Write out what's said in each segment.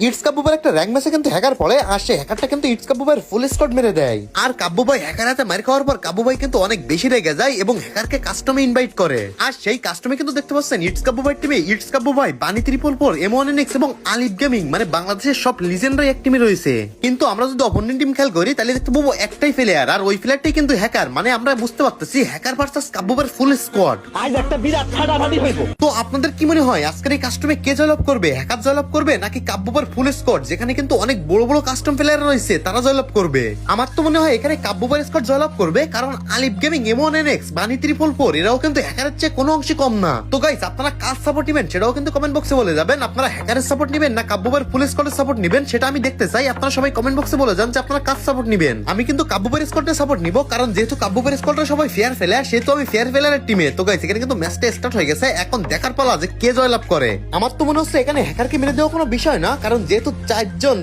It's কাব্বু ভাই একটা rank ম্যাচে কিন্তু হ্যাকার পড়ে আর সেই হ্যাকারটা কিন্তু ইটস কাব্বু ভাইয়ের ফুল স্কোয়াড মেরে দেয়। আর কাব্বু ভাই হ্যাকার হাতে মার খাওয়ার পর কাব্বু ভাই কিন্তু অনেক বেশি রেগে যায় এবং হ্যাকারকে কাস্টমে ইনভাইট করে। আর সেই কাস্টমে কিন্তু দেখতে পাচ্ছেন ইটস কাব্বু ভাই টিমে ইটস কাব্বু ভাই, বানি 444, M1NX এবং আলিফ গেমিং, মানে বাংলাদেশের সব লিজেন্ডারি এক টিমে রয়েছে। কিন্তু আমরা যদি অপোনেন্ট টিম খেল করি তাহলে দেখতে পাবো একটাই প্লেয়ার, আর ওই প্লেয়ারটাই কিন্তু হ্যাকার। মানে আমরা বুঝতে পারতেছি হ্যাকার ভার্সেস কাব্বু ভাইয়ের ফুল স্কোয়াড। আজ একটা বিরাট ফাটাফাটি হইব। তো আপনাদের কি মনে হয় আজকের এই কাস্টমে কে জয়লাভ করবে? হ্যাকার জয়লাভ করবে নাকি কাব্বু ভাইয়ের ফুল স্কোয়াড, যেখানে কিন্তু অনেক বড় বড় কাস্টম প্লেয়ার রয়েছে, তারা জয়লাভ করবে? আমার তো মনে হয় এখানে কাব্বু ভাইয়ের স্কোয়াড জয়লাভ করবে, কারণ আলিফ গেমিং, M1NX, বানি 444 এরাও কিন্তু হ্যাকারের চেয়ে কোনো অংশে কম না। তো গাইস, আপনারা কার সাপোর্ট নেবেন সেটাও কিন্তু কমেন্ট বক্সে বলে যাবেন। আপনারা হ্যাকারের সাপোর্ট নেবেন না কাব্বু ভাইয়ের ফুল স্কোয়াডের সাপোর্ট নেবেন, সেটা আমি দেখতে চাই। আপনারা সবাই কমেন্ট বক্সে বলে যান যে আপনারা কার সাপোর্ট নেবেন। আমি কিন্তু কাব্বু ভাইয়ের স্কোয়াডের সাপোর্ট নিব, কারণ যেহেতু কাব্বু ভাইয়ের স্কোয়াডটা সবাই ফেয়ার ফেলার, সেহেতু আমি ফেয়ার ফেলারের টিমে। তো গাইস, এখানে কিন্তু ম্যাচটা স্টার্ট হয়ে গেছে, এখন দেখার পালা যে কে জয়লাভ করে। আমার তো মনে হচ্ছে এখানে হ্যাকারকে মেরে দেওয়া কোনো বিষয় না, কারণ যেহেতু চারজন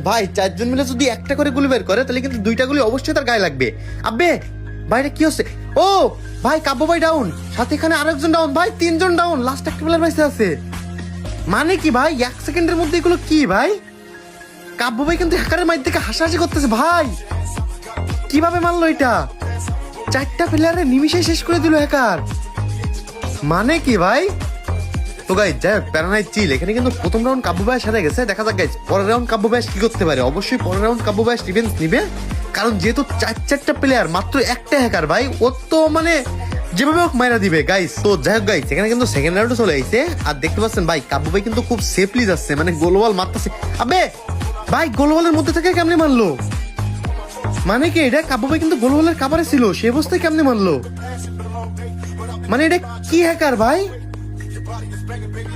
মিলে যদি একটা করে গুলি বের করে তাহলে কিন্তু দুইটা গুলি অবশ্যই তার গায়ে লাগবে। আব্বে বাইরে কি হচ্ছে? ও ভাই, কাব্বু ভাই ডাউন, সাথে এখানে আরেকজন ডাউন, ভাই 3 জন ডাউন, লাস্ট একটা প্লেয়ার বাইসে আছে। মানে কি ভাই, 1 সেকেন্ডের মধ্যে এগুলো কি ভাই? কাব্বু ভাই কিন্তু হ্যাকারের মাইর থেকে হাসাহাসি করতেছে। ভাই কিভাবে মারলো এটা? 4টা প্লেয়ারের নিমিষে শেষ করে দিল হ্যাকার। মানে কি ভাই? তো গাইস, যাই হোক, প্যারানাই চিল। এখানে কিন্তু প্রথম রাউন্ড কাব্বু ভাই সাথে গেছে, দেখা যাক গাইস পরের রাউন্ড কাব্বু ভাই কি করতে পারে। অবশ্যই পরের রাউন্ড কাব্বু ভাই ডিফেন্স নিবে, কারণ যেহেতু 4টা প্লেয়ার, মাত্র একটা হ্যাকার ভাই, ও তো মানে যেভাবে হোক মাইরা দিবে গাইস। তো যাই হোক গাইস, এখানে কিন্তু সেকেন্ড রাউন্ডে চলে আইছে, আর দেখতে পাচ্ছেন ভাই কাব্বু ভাই কিন্তু খুব সেফলি যাচ্ছে, মানে গোলওয়াল মারতেছে। আবে ভাই, গোলওয়ালের মধ্যে থেকে কেমনে মারলো? মানে কি এটা? কাব্বু ভাই কিন্তু গোলওয়ালের কাভারে ছিল, সে অবস্থায় কেমনে মারলো? মানে এটা কি হ্যাকার ভাই?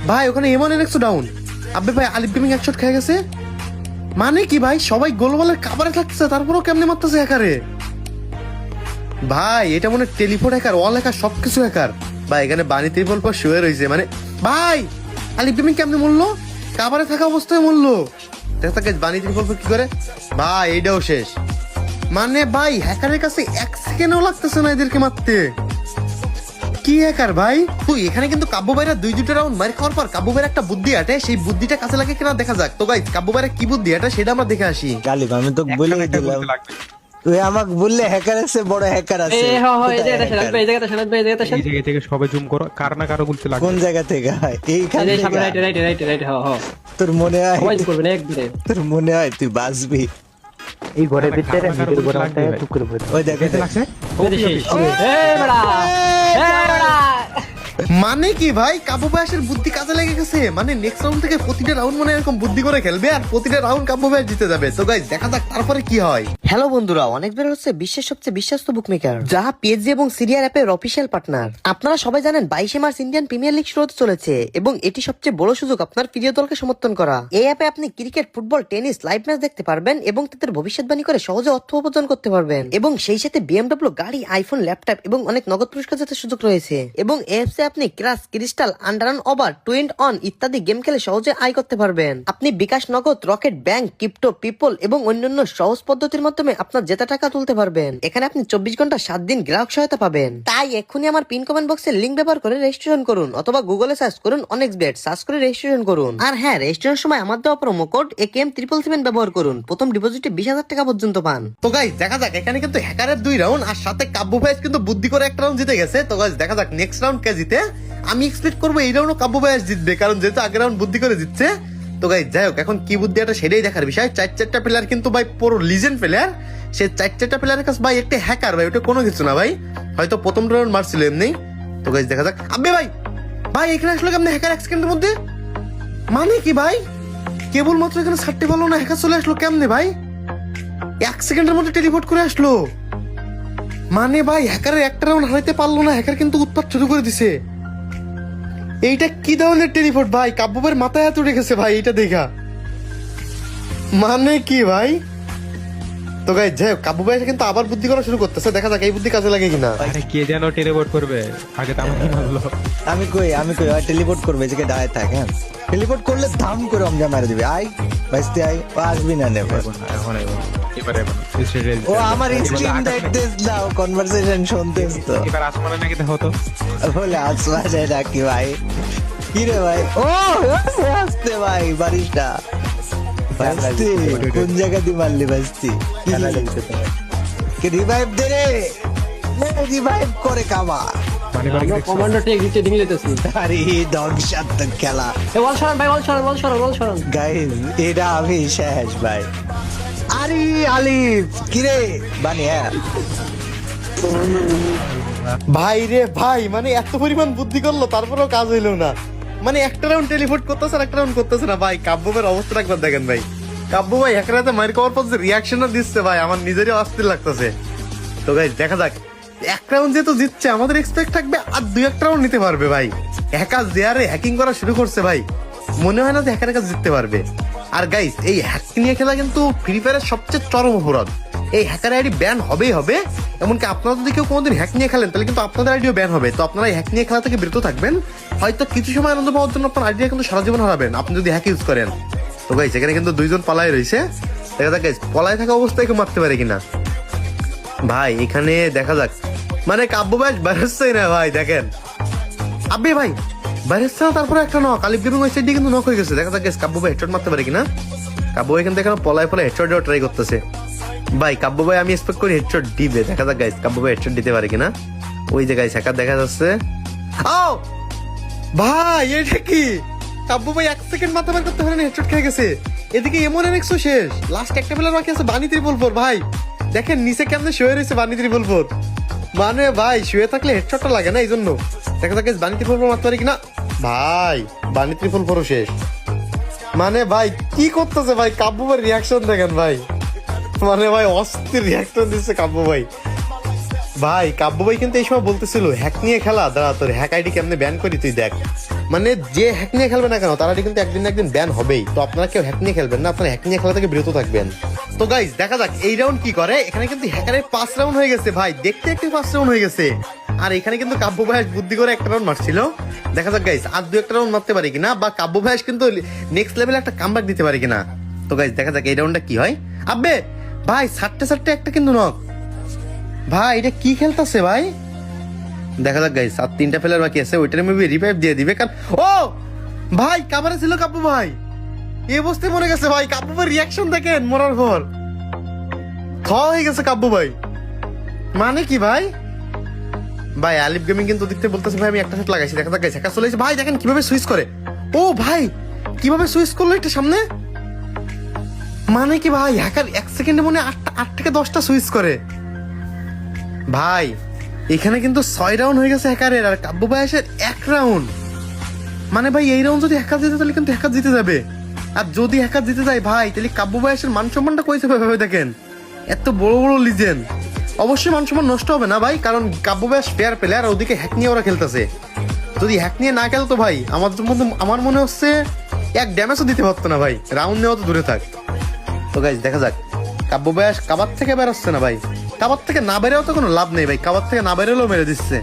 ভাই ওখানে M1NX ডাউন। আবে ভাই, আলিফ গেমিং এক শট খেয়ে গেছে। মানে কি ভাই, সবাই গোলওয়ালের কাভারে থাকতেছে, তারপরেও কেমনে মারতেছে হ্যাকারে? ভাই এটা মনে টেলিফোন হ্যাকার, অল হ্যাকার, সবকিছু হ্যাকার। ভাই এখানে বানি 444 শুয়ে রয়েছে। মানে ভাই, আলিফ গেমিং কেমনে মরলো? কাভারে থাকা অবস্থায় মরলো। দেখা যাক বানি 444 কি করে। ভাই এইটাও শেষ। মানে ভাই হ্যাকারের কাছে 1 সেকেন্ডও লাগতেছে না এদেরকে মারতে। কি হ্যাকার ভাই? তো এখানে কিন্তু কাব্বু ভাইরা দুইটা রাউন্ড মার খাওয়ার পর কাব্বু ভাইয়ের একটা বুদ্ধি আটে, সেই বুদ্ধিটা কাছে লাগে কিনা দেখা যাক। তো গাইস, কাব্বু ভাইয়ের কি বুদ্ধি আটে সেটা আমরা দেখে আসি। গালিব, আমি তো বলে দিলাম, তুই আমাকে বললে হ্যাকার আছে, বড় হ্যাকার আছে। এই জায়গাটা শোনাত ভাই, এই জায়গাটা এই জায়গা থেকে সবাই জুম করো, কারো না কারো বলতে লাগবে। কোন জায়গা থেকে হয়? এইখানে এই সামনে রাইট তোর মনে হয়, সবাই করবে না একবারে। তোর মনে হয় তুই বাঁচবি এই ঘরের ভিতরে ভিতরে ঘরে আছে টুকুর ভিতরে? ওই দেখে লাগছে। ওই শেষ। এই বড়া, এই বড়া। মানে কি ভাই, কাব্বু ভাইয়ের বুদ্ধি কাজে লেগে গেছে। মানে নেক্সট রাউন্ড থেকে প্রতিটা রাউন্ড মানে এরকম বুদ্ধি করে খেলবে, আর প্রতিটা রাউন্ড কাব্বু ভাই জিতে যাবে। তো গাইস, দেখা যাক তারপরে কি হয়। হ্যালো বন্ধুরা, অনেক বের হচ্ছে বিশ্বের সবচেয়ে বিশ্বস্ত বুকমেকার, যা পিএসজি এবং সিরিয়ার অ্যাপের অফিসিয়াল পার্টনার। আপনারা সবাই জানেন 22 মার্চ ইন্ডিয়ান প্রিমিয়ার লিগ শুরু হতে চলেছে, এবং এটি সবচেয়ে বড় সুযোগ আপনার প্রিয় দলকে সমর্থন করা। এই অ্যাপে আপনি cricket, football, tennis live match দেখতে পারবেন এবং তাদের ভবিষ্যৎবাণী করে সহজে অর্থ উপার্জন করতে পারবেন। এবং সেই সাথে BMW গাড়ি, আইফোন, ল্যাপটপ এবং অনেক নগদ পুরস্কার জেতার সুযোগ রয়েছে। এবং এই অ্যাপসে আপনি ক্রাশ, ক্রিস্টাল, আন্ডাররান, ওভার, টুইন্ড অন ইত্যাদি গেম খেলে সহজে আয় করতে পারবেন। আপনি বিকাশ, নগদ, রকেট, ব্যাংক, ক্রিপ্টো, পিপল এবং অন্যান্য সহজ পদ্ধতির মাধ্যমে আপনার জেতা টাকা তুলতে পারবেন। এখানে আপনি 24 ঘন্টা 7 দিন গ্রাহক সহায়তা পাবেন। তাই এক্ষুনি আমার পিন কমেন্ট বক্সের লিংক ব্যবহার করে রেজিস্ট্রেশন করুন, অথবা গুগলে সার্চ করুন অনেক্সবেট, সার্চ করে রেজিস্ট্রেশন করুন। আর হ্যাঁ, রেজিস্ট্রেশনের সময় আমার দেওয়া প্রোমো কোড AKM777 ব্যবহার করুন। প্রথম ডিপোজিটে 20,000 টাকা পর্যন্ত পান। তো গাইস, দেখা যাক এখানে কিন্তু হ্যাকারের 2 রাউন্ড, আর সাথে কাব্বু ভাই কিন্তু বুদ্ধি করে একটা রাউন্ড জিতে গেছে। তো গাইস, দেখা যাক নেক্সট রাউন্ড কে জিতে। আমি এক্সপেক্ট করবো এই রাউন্ডও কাব্বু ভাই জিতবে, কারণ যেহেতু আগের রাউন্ড বুদ্ধি করে জিতছে। তো গাইস, যাই হোক, এখন কি বুদ্ধি এটা সেটাই দেখার বিষয়। 4টা প্লেয়ার কিন্তু ভাই পুরো লিজেন্ড প্লেয়ার। সে 4টা প্লেয়ারের কাছে ভাই একটা হ্যাকার ভাই, ওটা কোনো কিছু না ভাই, হয়তো প্রথম রাউন্ড মারছিল এমনি। তো গাইস, দেখা যাক। আবে ভাই, ভাই এখানে আসলো কেমনে হ্যাকার 1 সেকেন্ডের মধ্যে? মানে কি ভাই, কেবল মাত্র এখানে 60 বলো না, হ্যাকার চলে আসলো কেমনে ভাই? 1 সেকেন্ডের মধ্যে টেলিপোর্ট করে আসলো। মানে ভাই হ্যাকারের একটা রাউন্ড হারাইতে পারলো না, হ্যাকার কিন্তু উৎপাত শুরু করে দিছে। এইটা কি ধরনের টেলিপোর্ট ভাই? কাব্বু ভাইয়ের মাথায় হাত উঠে গেছে ভাই এটা দেখা। মানে কি ভাই? তো গাইস, যাই হোক, কাব্বু ভাই কিন্তু আবার বুদ্ধি করা শুরু করতেছে, দেখা যাক এই বুদ্ধি কাজে লাগে কিনা। আরে কে যেন টেলিপোর্ট করবে, আগে তো আমাকে বললো। আমি কই টেলিপোর্ট করবে, যে দাঁড়ায় থাক। হ্যাঁ, টেলিপোর্ট করলে ধাম করে অমজা মারা দিবে। আই বাইসতে আই, ও আসবি না নেবে। এখন এবারে ও আমার স্ক্রিন দেখতেছ না, কনভারসেশন শুনতেছ তো। এবার আসমানে নাকি দেখো তো, বলে আসমানে নাকি ভাই? কি রে ভাই? ও আসতে ভাই বারিশটা ভাইস্তি কোন জায়গা দিয়ে মারলি ভাইস্তি রিভাইভ দে রে রিভাইভ করে কাবা মানে করে আমরা কমান্ডো টেক দিতে ডিঙে যেতেছি আরে ধ্বংসাত্মক খেলা এ ওয়াল সরান ভাই, ওয়াল সরান গাইস এটা আমি শেষ ভাই। আরে আলিফ কিরে বানিয়া ভাই রে ভাই, মানে এত পরিমাণ বুদ্ধি করলো তারপরেও কাজ হইলো না। মানে একটা রাউন্ড টেলিপোর্ট করতেছে আর একটা রাউন্ড করতেছে না ভাই। কাব্যের অবস্থা একবার দেখেন ভাই। কাব্য ভাই হ্যাকার হাতে মার খাওয়ার পর যে রিয়াকশনটা দিচ্ছে ভাই, আমার নিজেরই অস্থির লাগতেছে। তো গাইস দেখা যাক, এক রাউন্ড যেহেতু জিতছে আমাদের এক্সপেক্ট থাকবে আর দুই একটা রাউন্ড নিতে পারবে ভাই। হ্যাকার জেয়ারে হ্যাকিং করা শুরু করছে ভাই, মনে হয় না যে হ্যাকারের কাছে জিততে পারবে। আর গাইস এই হ্যাক নিয়ে খেলা কিন্তু ফ্রি ফায়ারের সবচেয়ে চরম অপরাধ। এই হ্যাকার আইডি ব্যান হবেই হবে। এমনকি আপনারা যদি কেউ কোনোদিন হ্যাক নিয়ে খেলেন তাহলে কিন্তু আপনাদের আইডিও ব্যান হবে। তো আপনারা হ্যাক নিয়ে খেলা থেকে বিরত থাকবেন। হয়তো কিছু সময় আনন্দ পাওয়ার জন্য আপনার আইডিয়া কিন্তু সারা জীবন হারাবেন আপনি যদি হ্যাক ইউজ করেন। তো গাইস এখানে কিন্তু দুইজন পালায় রয়েছে, দেখা যাক গাইস পলায় থাকা অবস্থায় কেউ মারতে পারে কিনা। ভাই এখানে দেখা যাক, মানে কাব্য ভাই বেরোচ্ছেই না ভাই। দেখেন আব্বে ভাই বেরোচ্ছে না, তারপরে একটা নক আলিফ গেমিং ওই সাইড দিয়ে কিন্তু নক হয়ে গেছে। দেখা যাক গাইস কাব্য ভাই হেডশট মারতে পারে কিনা। কাব্য ভাই এখান থেকে পলায় হেডশট দেওয়ার ট্রাই করতেছে। ভাই কাব্য ভাই আমি এক্সপেক্ট করি হেডশট দিবে। দেখা যাক গাইস কাব্য ভাই হেডশট দিতে পারে কিনা। ওই যে গাইস হ্যাকার দেখা যাচ্ছে। ও ভাই এটা কি, কাব্য ভাই 1 সেকেন্ড মাথা বের করতে পারেন হেডশট খেয়ে গেছে। এদিকে এমন এনএক্সও শেষ, লাস্ট একটা প্লেয়ার বাকি আছে বানি 344। ভাই দেখেন নিচে কেমনে শুয়ে রয়েছে বানি 344। মানে ভাই শুয়ে থাকলে হেডশটটা লাগে না, এই জন্য। দেখা যাক গাইস বানি 344 মারতে পারে কিনা। ভাই বানি 344 শেষ। মানে ভাই কি করতেছে ভাই, কাব্য ভাই রিয়াকশন দেখেন ভাই। মানে ভাই অস্থির রিয়াকশন দিচ্ছে কাব্য ভাই। ভাই কাব্য ভাই কিন্তু এই সময় বলতেছিল হ্যাক নিয়ে খেলা, দাঁড়া তোর হ্যাক আইডি কেমনে ব্যান করি তুই দেখ। মানে যে হ্যাক নিয়ে খেলবে না কেন তার আইডি কিন্তু একদিন না একদিন ব্যান হবেই। তো আপনারা কেউ হ্যাক নিয়ে খেলবেন না, আপনারা হ্যাক নিয়ে খেলা থেকে বিরত থাকবেন। তো গাইস দেখা যাক এই রাউন্ড কি করে। এখানে কিন্তু হ্যাকারের 5 রাউন্ড হয়ে গেছে ভাই, দেখতে একটু 5 রাউন্ড হয়ে গেছে। আর এখানে কিন্তু কাব্য ভাই বুদ্ধি করে একটা রাউন্ড মারছিল। দেখা যাক গাইস আর দু একটা রাউন্ড মারতে পারি কিনা, বা কাব্য ভাই কিন্তু নেক্সট লেভেলে একটা কামব্যাক দিতে পারে কিনা। তো গাইস দেখা যাক এই রাউন্ডটা কি হয়। আব্বে ভাই সাট্টে একটা কিন্তু নক। ভাই এটা কি খেলতেছে ভাই। দেখা যাক গাইস আর 3টা প্লেয়ার বাকি আছে, ওইটার মেবি রিভাইভ দিয়ে দিবে। কারণ ও ভাই কাভারে ছিল কাব্য ভাই, এই অবস্থায় মরে গেছে ভাই। কাব্য ভাই রিয়াকশন দেখেন মরার পর খাওয়া হয়ে গেছে কাব্য ভাই। মানে কি ভাই। ভাই আলিফ গেমিং কিন্তু দেখতে বলতেছে ভাই আমি একটা শট লাগাইছি। দেখা যাক গাইস হ্যাকার চলে এসেছে। ভাই দেখেন কিভাবে সুইচ করে। ও ভাই কিভাবে সুইচ করলো এটা সামনে। মানে কি ভাই হ্যাকার 1 সেকেন্ডে মনে 8 থেকে 10টা সুইচ করে। ভাই এখানে কিন্তু 6 রাউন্ড হয়ে গেছে হ্যাকারের, আর কাব্য ভাই এসে 1 রাউন্ড। মানে ভাই এই রাউন্ড যদি হ্যাকার জিতে তাহলে কিন্তু হ্যাকার জিতে যাবে। আর যদি হ্যাকার জিতে যায় ভাই তাহলে কাব্য ভাই এসে মান সম্মানটা কইছে ভাবে দেখেন। এত বড় বড় লিজেন্ড, অবশ্যই মান সম্মান নষ্ট হবে না ভাই, কারণ কাব্য ভাই ফেয়ার প্লেয়ার। আর ওদিকে হ্যাক নিয়ে ওরা খেলতেছে। যদি হ্যাক নিয়ে না খেলতো ভাই আমার মনে হচ্ছে 1 ড্যামেজও দিতে পারতো না ভাই, রাউন্ড নেওয়া তো দূরে থাক। তো গাইস দেখা যাক কাব্য ভাই কাবার থেকে বেরোচ্ছে না ভাই। কাবার থেকে না বেরেও তো কোনো লাভ নেই ভাই, কাবার থেকে না বেরোলেও মেরে দিচ্ছে।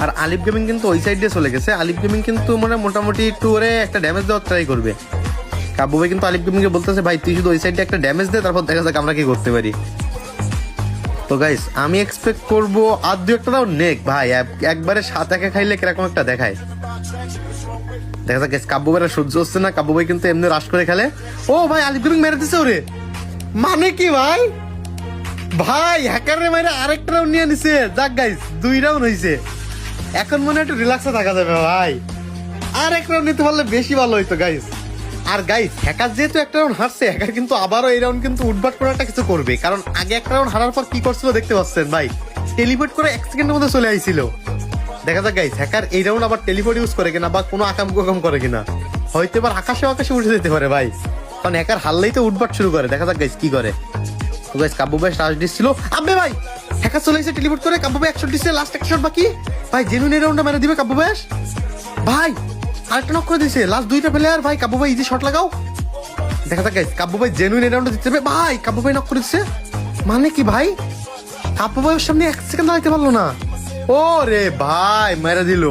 আর আলিফ গেমিং কিন্তু ওই সাইড দিয়ে চলে গেছে। আলিফ গেমিং কিন্তু মানে মোটামুটি একটু ওরে একটা ড্যামেজ দেওয়ার ট্রাই করবে। কাব্য ভাই কিন্তু আলিফ গেমিং কে বলতেছে ভাই তুই শুধু ওই সাইডে একটা ড্যামেজ দে, তারপর দেখা যাক আমরা কি করতে পারি। তো গাইস আমি এক্সপেক্ট করবো আর 2 একটা রাউন্ড নেক ভাই, একবারে 7-1 খাইলে কিরকম একটা দেখায়। দেখা যাক গাইস কাব্য ভাইরা সহ্য হচ্ছে না, কাব্য ভাই কিন্তু এমনি রাশ করে খেলে। ও ভাই আলিফ গেমিং মেরে দিছে ওরে। মানে কি ভাই, ভাই হ্যাকারে মাইরা আরেকটা রাউন্ড নিয়ে নিছে। যাক গাইস 2 রাউন্ড হইছে, এখন মনে একটু রিল্যাক্সে থাকা যাবে ভাই। আর এক রাউন্ড নিতে পারলে বেশি ভালো হইতো গাইস। আর গাইস হ্যাকার যেহেতু একটা রাউন্ড হারছে, হ্যাকার কিন্তু আবারও এই রাউন্ড কিন্তু উঠবাট করে একটা কিছু করবে। কারণ আগে একটা রাউন্ড হারার পর কি করছিল দেখতে পাচ্ছেন ভাই, টেলিপোর্ট করে 1 সেকেন্ডের মধ্যে চলে আইছিল। দেখা যাক গাইস হ্যাকার এই রাউন্ড আবার টেলিপোর্ট ইউজ করে কিনা, বা কোনো আকাম কুকাম করে কিনা। হয়তো এবার আকাশে উঠে যেতে পারে ভাই, কারণ হ্যাকার হারলেই তো উঠবাট শুরু করে। দেখা যাক গাইস কি করে। তো গাইস কাব্য ভাই রাশ দিচ্ছিল। আবে ভাই হ্যাকার চলে এসে টেলিপোর্ট করে, কাব্য ভাই 1 শট দিচ্ছে, লাস্ট 1 শট বাকি। ভাই জেনুইন এই রাউন্ডটা মেরে দিবে কাব্য ভাই। ভাই আরেকটা নক করে দিয়েছে, লাস্ট 2টা প্লেয়ার। ভাই কাব্য ভাই ইজি শট লাগাও। দেখা যাক গাইস কাব্য ভাই জেনুইন এই রাউন্ডটা জিততে হবে। ভাই কাব্য ভাই নক করে দিচ্ছে। মানে কি ভাই কাব্য ভাইয়ের সামনে 1 সেকেন্ড দাঁড়াইতে পারলো না। ও রে ভাই মেরে দিল।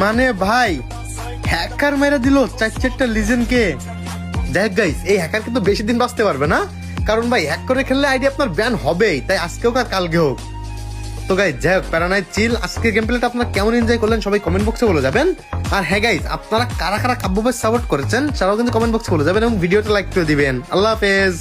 মানে ভাই হ্যাকার মেরে দিল 4-4টা লিজেন্ডকে। দেখ গাইস এই হ্যাকার কিন্তু বেশি দিন বাঁচতে পারবে না, কারণ ভাই হ্যাক করে খেললে আইডি আপনার ব্যান হবেই, তাই আজকে হোক আর কালকে হোক। তো গাইজ যাই হোক প্যারানাই চিল, আজকের গেম প্লেটা আপনারা কেমন এনজয় করলেন সবাই কমেন্ট বক্সে বলে যাবেন। আর হ্যাঁ গাইজ, আপনারা কারা কারা কাব্য বয়েস সাপোর্ট করেছেন সেটাও কিন্তু কমেন্ট বক্সে বলে যাবেন এবং ভিডিওটা লাইক করে দিবেন। আল্লাহ হাফেজ।